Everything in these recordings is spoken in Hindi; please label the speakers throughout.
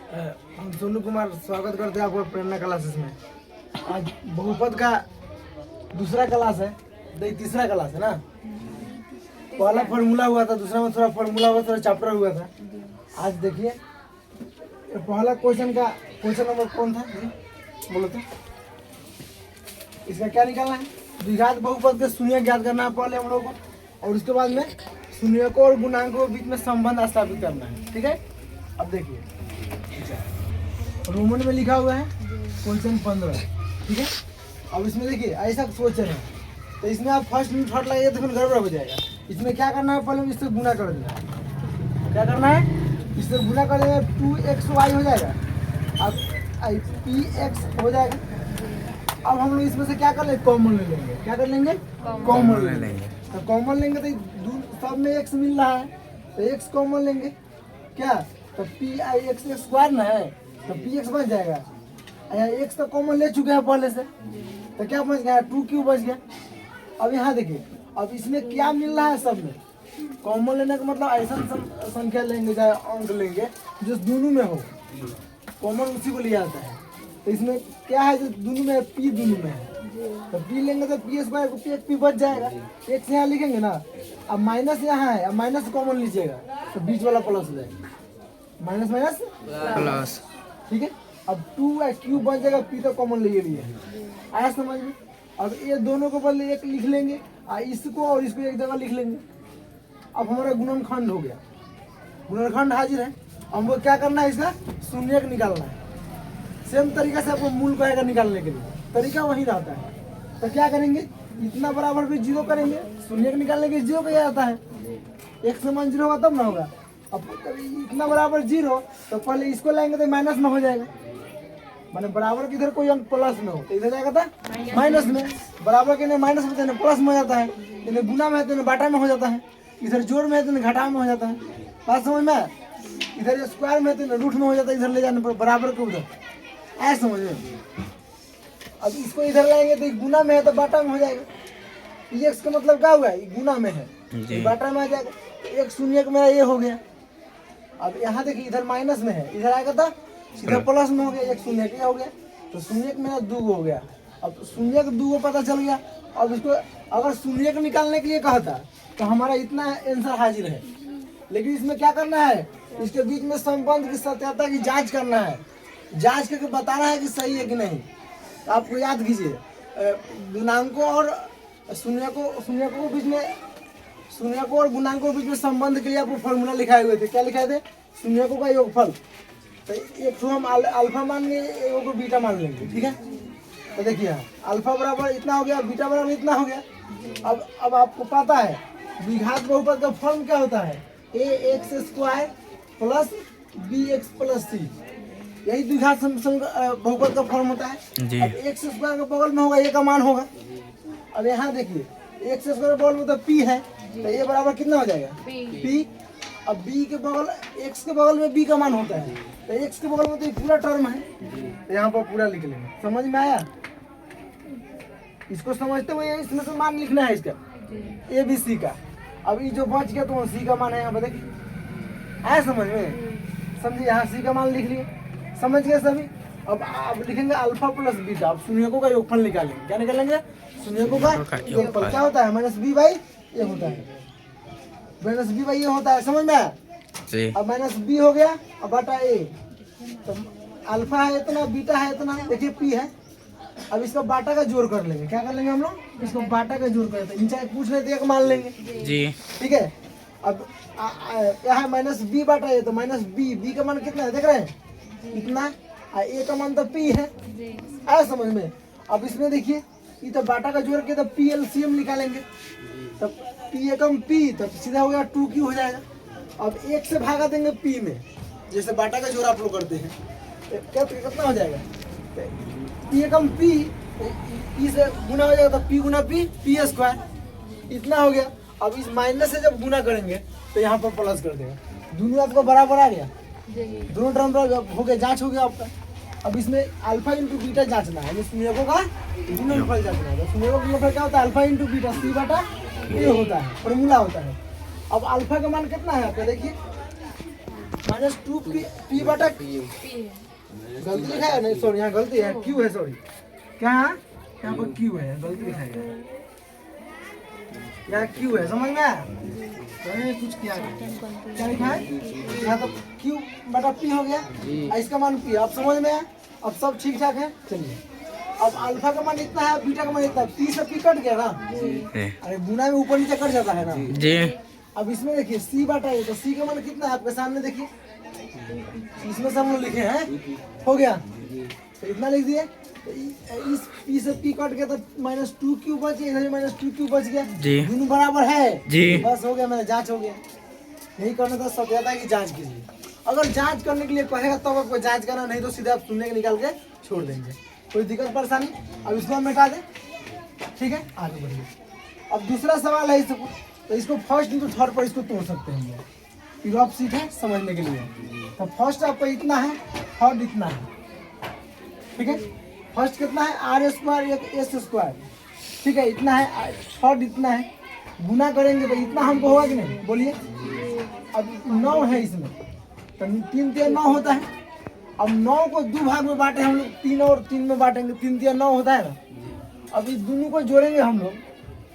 Speaker 1: हम सोनू कुमार स्वागत करते हैं आपको प्रेरणा क्लासेस में। आज बहुपद का दूसरा क्लास है, तीसरा क्लास है ना। पहला फॉर्मूला हुआ था, दूसरा में थोड़ा फॉर्मूला हुआ, थोड़ा चैप्टर हुआ था। आज देखिए पहला क्वेश्चन नंबर कौन था बोलो तो। इसका क्या निकालना है? द्विघात बहुपद के शून्य ज्ञात करना है पहले हम लोग को, और उसके बाद में शून्यकों और गुणांकों के बीच में संबंध स्थापित करना है। ठीक है, अब देखिए रोमन में लिखा हुआ है क्वेश्चन 15। ठीक है, अब इसमें देखिए ऐसा सोच रहे हैं तो इसमें आप फर्स्ट मिनट हट लगाइए तो फिर गड़बड़ हो जाएगा। इसमें क्या करना है, पहले इससे गुना कर देना है। क्या करना है, इससे गुना कर देना, 2xy हो जाएगा, अब px हो जाएगा। अब हम लोग इसमें से क्या कर लेंगे, कॉमन ले लेंगे। क्या कर लेंगे, कॉमन ले लेंगे। तो कॉमन लेंगे तो सब में x मिल रहा है तो x कॉमन लेंगे। क्या, तो pix स्क्वायर ना है तो px बच जाएगा। x तो कॉमन ले चुके हैं पहले से, तो क्या बच गया, 2q बच गया। अब यहाँ देखिए, अब इसमें क्या मिल रहा है, सब में कॉमन लेने का मतलब ऐसा संख्या लेंगे चाहे अंक लेंगे जो दोनों में हो, कॉमन उसी को लिया जाता है। तो इसमें क्या है, जो दोनों में p दोनों में है तो p लेंगे तो p स्क्वायर को p बच जाएगा। x यहाँ लिखेंगे ना, अब माइनस यहाँ है, अब माइनस कॉमन लीजिएगा तो बीच वाला प्लस हो जाएगा, माइनस माइनस प्लस। ठीक है, अब 2q बच जाएगा, p तो कॉमन ले लिए आया समझ में। अब ये दोनों को बदले एक लिख लेंगे, इसको और इसको एक जगह लिख लेंगे। अब हमारा गुणनखंड हो गया, गुणनखंड हाजिर है। हमको क्या करना है, इसका शून्यक निकालना है। सेम तरीका से आपको मूल को आएगा निकालने के लिए, तरीका वही रहता है। तो क्या करेंगे, इतना बराबर भी 0 करेंगे, शून्यक निकालने के 0 क्या आता है, एक समान 0 होगा तब ना होगा। अब इतना बराबर 0 तो पहले इसको लाएंगे तो माइनस में हो जाएगा, माने बराबर के इधर कोई अंक प्लस में हो तो इधर जाएगा था माइनस में, बराबर के माइनस में तो प्लस में हो जाता है, इन्हें गुना में है तो बाटा में हो जाता है, इधर जोड़ में है तो घटा में हो जाता है। बात समझ में, इधर स्क्वायर में है तो रूट में हो जाता है, इधर ले जाने पर बराबर के उधर, ऐसा समझ में। अब इसको इधर लाएंगे तो गुना में है तो बाटा में हो जाएगा। एक्स का मतलब क्या हुआ, गुना में है बाटा में आ जाएगा। एक शून्य का मेरा ये हो गया। अब यहाँ देखिए इधर माइनस में है, इधर आएगा था सीधा प्लस में हो गया, एक शून्य क्या हो गया, तो शून्य मेरा 2 हो गया। अब शून्य का 2 पता चल गया। अब इसको अगर शून्य को निकालने के लिए कहा था तो हमारा इतना आंसर हाजिर है, लेकिन इसमें क्या करना है, इसके बीच में संबंध की सत्यता की जांच करना है, जांच करके बताना है कि सही है कि नहीं। तो आपको याद कीजिए, गुणांकों और शून्यकों के बीच में, शून्यकों और गुणांकों के बीच में संबंध के लिए आपको फॉर्मूला लिखाए हुए थे। क्या लिखाए थे, शून्यकों का योगफल, तो एक तो हम अल्फा मान लेंगे, एक को बीटा मान लेंगे। ठीक है, तो देखिए अल्फा बराबर इतना हो गया, बीटा बराबर इतना हो गया। अब आपको पता है द्विघात बहुपद का फॉर्म क्या होता है, ax square plus bx plus c, यही द्विघात बहुपद का फॉर्म होता है। अब एक्स स्क्वायर के बगल में होगा a का मान होगा। अब यहाँ देखिए एक्स स्क्वायर के बगल में तो p है, तो a बराबर कितना हो जाएगा, p। अब b के बगल, x के बगल में b का मान होता है, तो x के बगल में तो ये पूरा टर्म है, तो यहाँ पर पूरा लिख लेंगे। समझ में आया, इसको समझते हुए इसमें से मान लिखना है इसका a b c का। अब ये जो बच गया तो c का मान है यहाँ पर, देखिए आया समझ में, समझिए यहाँ c का मान लिख लिए, समझ गए सभी। अब लिखेंगे अल्फा प्लस बीटा, अब शून्यकों का योगफल निकालेंगे। क्या निकालेंगे, शून्यकों का योगफल क्या होता है, माइनस b बाई ए होता है, माइनस b बाई ए होता है, समझ में आया। अब माइनस b हो गया, अब बटा a, तो अल्फा है इतना, बीटा है इतना, देखिए p है। अब इसका बाटा का जोड़ कर लेंगे। क्या कर लेंगे हम लोग, इसको बाटा का जोड़ कर लेते हैं, पूछ लेते एक मान लेंगे जी। ठीक है, अब क्या है माइनस b बाटा a, तो माइनस b का मान कितना है देख रहे हैं, इतना, a का मान तो p है, आया समझ में। अब इसमें देखिए ये तो बाटा का जोड़ के तो p LCM निकालेंगे, तब p एकम p, तब सीधा हो गया 2q हो जाएगा। अब 1 से भागा देंगे p में, जैसे बाटा का जोड़ आप लोग करते हैं, कितना हो जाएगा, p एकम p, e से गुना हो जाएगा तो p गुना p स्क्वायर, इतना हो गया। अब इस माइनस से जब गुना करेंगे तो यहाँ पर प्लस कर देगा, दोनों आपको बराबर आ गया, दोनों टर्म हो गया, जांच हो गया आपका। अब इसमें अल्फा इंटू बीटा जांचना है, शून्यकों का गुणनफल जांचना है। शून्यकों का गुणनफल क्या होता है, अल्फा इंटू बीटा c बटा a होता है, फॉर्मूला होता है। अब अल्फा का मान कितना है आपका, देखिए माइनस 2 पी बटा गलती लिखा है नहीं, सॉरी यहाँ गलती है, क्यू है, सॉरी क्या है यहाँ पर क्यू है, गलती लिखा है यहाँ क्यू है, समझ में आया? कुछ क्या लिखा है यहाँ तो क्यू बटा पी हो गया, इसका मान पी। अब समझ में आया? अब सब ठीक ठाक है। चलिए अब अल्फा का मान इतना है, बीटा का मान इतना है, पी से पी कट गया ना, अरे गुना में ऊपर नीचे कट जाता है ना जी। अब इसमें देखिए सी बटा है, तो सी का मान कितना है आपके सामने देखिए, इसमें सब लोग लिखे हैं, हो गया तो इतना लिख दिए। तो इस पी से पी कट गया तो माइनस 2 क्यू बच गया, इधर माइनस 2 क्यू बच गया, दोनों बराबर है जी, बस हो गया, मेरा जांच हो गया। यही करना था, सब ज्यादा की जांच कीजिए। अगर जांच करने के लिए कहेगा तब आपको जांच करना, नहीं तो सीधे आप सुनने के निकाल के छोड़ देंगे, कोई दिक्कत परेशानी। अब इसको हम मिटा दें, ठीक है, आगे बढ़िए। अब दूसरा सवाल है इसको, तो इसको फर्स्ट इंटू थर्ड पर इसको तोड़ सकते हैं, ये रफ सीट है समझने के लिए। तो फर्स्ट आपका इतना है, थर्ड इतना है, ठीक है। फर्स्ट कितना है आर स्क्वायर एक एस स्क्वायर, ठीक है, इतना है, थर्ड इतना है, गुना करेंगे तो इतना हमको होगा कि नहीं, बोलिए। अब 9 है इसमें, तो 3 3 9 होता है। अब 9 को 2 भाग में बांटे हम लोग, 3 और 3 में बांटेंगे, 3 3 9 होता है ना। अब इस दोनों को जोड़ेंगे हम लोग,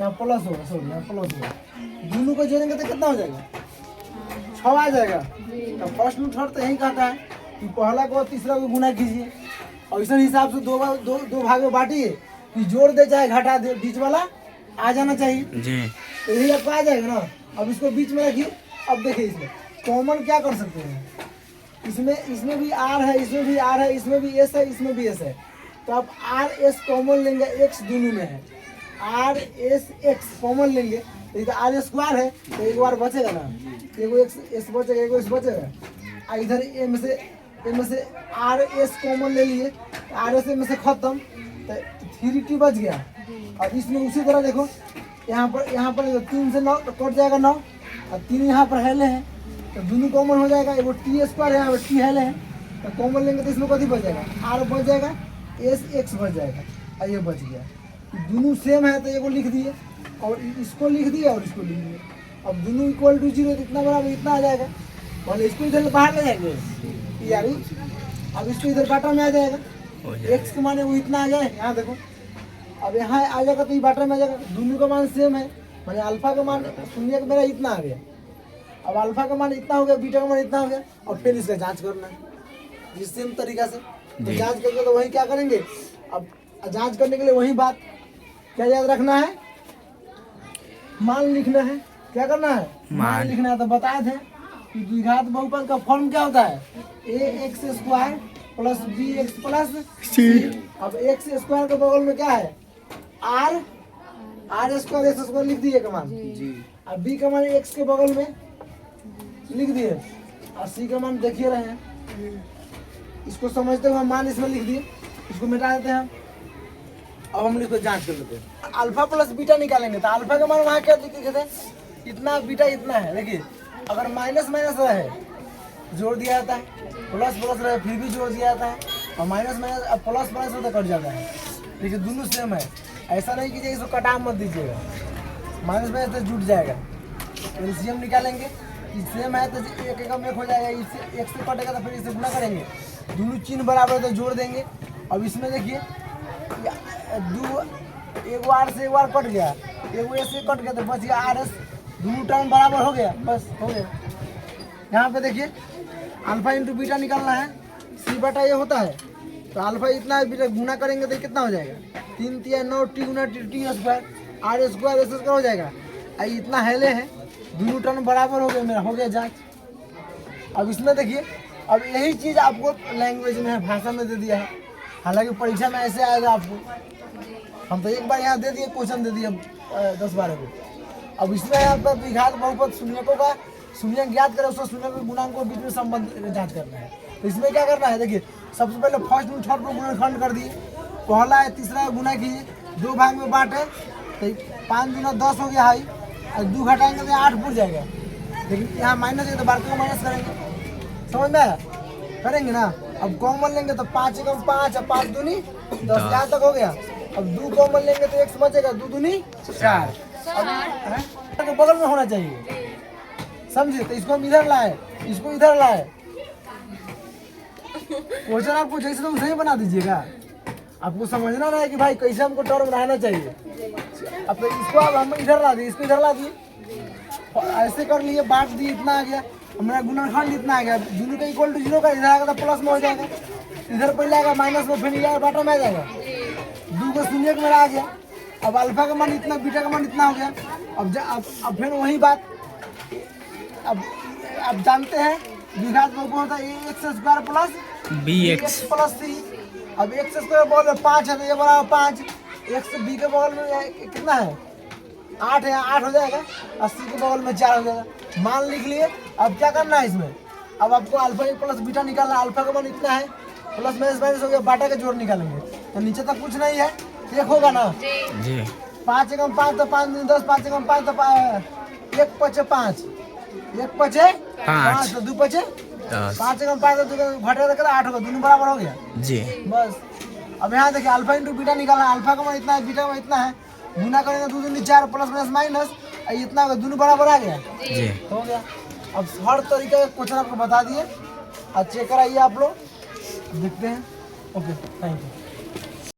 Speaker 1: यहाँ प्लस होगा, सॉरी यहाँ प्लस होगा, दोनों को जोड़ेंगे तो कितना हो जाएगा, 6 आ जाएगा। तो फर्स्ट में थर्ड तो यही कहता है कि पहला को तीसरा को गुना कीजिए, और इस हिसाब से दो भाग में बांटिए कि जोड़ दे चाहे घटा दे, बीच वाला आ जाना चाहिए जी। तो यही आपको आ जाएगा ना। अब इसको बीच में रखिए। अब देखिए इसमें कॉमन क्या कर सकते हैं, इसमें भी आर है, इसमें भी आर है, इसमें भी एस है, इसमें भी एस है। तो आप आर एस कॉमन लेंगे, एक्स दोनों में है, आर एस एक्स कॉमन लेंगे तो इधर आर स्क्वायर है, तो एक बार बचेगा ना, एगो एक्स एस बचेगा, एगो एस बचेगा। इधर ए में से आर एस कॉमन ले लिए, आर एस में से खत्म, तो 3 टी बच गया। और इसमें उसी तरह देखो यहाँ पर 3 से 9 कट जाएगा 9, और 3 यहाँ पर हेले हैं, तो दोनों कॉमन हो जाएगा। वो टी स्क्वायर है, यहाँ पर टी हेले हैं, तो कॉमन लेंगे तो इसमें कथी बच जाएगा, आर बच जाएगा, एस एक्स बच जाएगा, और ये बच गया। दोनों सेम है तो एगो लिख दिए, और इसको लिख दिए और इसको लिख दिए। अब दोनों इक्वल टू 0, इतना बराबर इतना आ जाएगा, और इसको इधर बाहर ले जाएंगे यार। अब इसको इधर बाटा में आ जाएगा, एक्स के माने वो इतना आ जाए, यहाँ देखो। अब यहाँ आ जाएगा तो ये बाटा में आ जाएगा, दोनों का मान सेम है, माने अल्फा का मान शून्य का मेरा इतना आ गया। अब अल्फा का मान इतना हो गया, बीटा का मान इतना हो गया, और फिर इसका जांच करना है जिस सेम तरीका से। तो जांच करके तो वही क्या करेंगे, अब जांच करने के लिए वही बात क्या याद रखना है, मान लिखना है। क्या करना है, मान लिखना है। तो बताए थे कि द्विघात बहुपद का फॉर्म क्या होता है, a x square plus b x plus c. अब एक्स स्क्वायर के बगल में क्या है, आर स्क्वायर एक्स स्क्वायर लिख दिए का मान जी। अब बी का मान एक्स के बगल में लिख दिए, और सी का मान देखिए रहे हैं, इसको समझते हुए मान इसमें लिख दिए, इसको मिटा देते हैं। अब हम इसको जांच कर लेते हैं, अल्फा प्लस बीटा निकालेंगे। तो अल्फा का मान वहाँ क्या लिखे थे, इतना, बीटा इतना है। देखिए अगर माइनस माइनस रहे जोड़ दिया जाता है, प्लस प्लस रहे फिर भी जोड़ दिया जाता है, और माइनस माइनस प्लस प्लस तो कट जाता है। देखिए दोनों सेम है, ऐसा नहीं कीजिए इसको कटा मत दीजिएगा, माइनस माइनस तो जुट जाएगा। एलसीएम निकालेंगे, सेम है तो एक एकम एक हो जाएगा, इससे एक से कटेगा तो फिर इससे गुना करेंगे, दोनों चिन्ह बराबर तो जोड़ देंगे। अब इसमें देखिए एक बार से एक बार कट गया, एक बार से कट गया तो बच गया आर एस, दोनों टर्म बराबर हो गया, बस हो गया। यहाँ पे देखिए अल्फा इंटू बीटा निकालना है, सी बटा ये होता है, तो अल्फा इतना है, बीटा गुना करेंगे तो कितना हो जाएगा, 3 3 9 टी गुना T square, R square S square हो जाएगा। इतना हेले है, दोनों टर्म बराबर हो गया, मेरा हो गया जांच। अब इसमें देखिए, अब यही चीज़ आपको लैंग्वेज में है, भाषा में दे दिया है, हालांकि परीक्षा में ऐसे आएगा आपको, हम तो एक बार यहाँ दे दिए, क्वेश्चन दे दिए 10-12 को। अब इसमें आपका द्विघात बहुपद शून्यकों का शून्यक ज्ञात करें, उसको शून्य के गुणांकों के बीच में संबंध जांच करना है। तो इसमें क्या करना है, देखिए सबसे पहले फर्स्ट में थर्ड को गुणनखंड कर दिए, पहला है तीसरा है गुना कीजिए, 2 भाग में बांटे, तो 5 दूना 10 हो गया हाई, और 2 घटाएंगे तो 8 पूछ जाएगा। लेकिन यहाँ माइनस है तो बाकी को माइनस करेंगे, समझ में आया, करेंगे ना। अब कॉमन लेंगे तो 5 एकम 5 और 5 दूनी 10, यहाँ तक हो गया। अब 2 कॉमन लेंगे तो x बचेगा, 2 दूनी 4, तो बगल में होना चाहिए, समझे। तो इसको हम इधर लाए, इसको इधर लाए, क्वेश्चन आपको जैसे तो सही बना दीजिएगा। आपको समझना ना है कि भाई कैसे हमको टर्म रहना चाहिए। अब तो इसको अब हम इधर ला दिए, इसको इधर ला दिए, ऐसे कर लिए, बांट दिए, इतना आ गया हमारा गुणनखंड, इतना आ गया, दोनों का इक्वल टू 0 का, इधर आएगा तो प्लस में हो जाएगा, इधर पहले आएगा माइनस में, फिर जाएगा बाटा में आ जाएगा, 2 को शून्य के मेरा आ गया। अब अल्फा का मान इतना, बीटा का मान इतना हो गया। अब फिर वही बात, अब जानते हैं द्विघात बहुपद होता है ax² plus bx plus c। अब x स्क्वायर बगल में 5 है तो ये बराबर 5, x b के बगल में कितना है 8 है, 8 हो जाएगा, 80 के बगल में 4 हो जाएगा, मान लिख लिए। अब क्या करना है इसमें, अब आपको अल्फा प्लस बीटा निकालना, अल्फा का मान इतना है, प्लस माइनस हो गया, बाटा का जोड़ निकालेंगे, तो नीचे तक कुछ नहीं है, एक होगा ना जी। 5 एकम 5 तो 5 दूनी 10, 5 एकम 5 तो 1 पचे 5, 1 पचे 5 तो 2 पचे 5 एकम 5 तो घटेगा तो 8 होगा, दोनों बराबर हो गया जी। बस अब यहाँ देखिए अल्फा इंटू बीटा निकालना, अल्फा का मान इतना है, बीटा का मान इतना है, गुना करेंगे 2 दूनी 4 प्लस माइनस माइनस, इतना होगा, दोनों बराबर आ गया जी, हो गया। अब हर तरीके का क्वेश्चन आपको बता दिए, और चेक कराइए आप लोग, देखते हैं। Okay, thank you.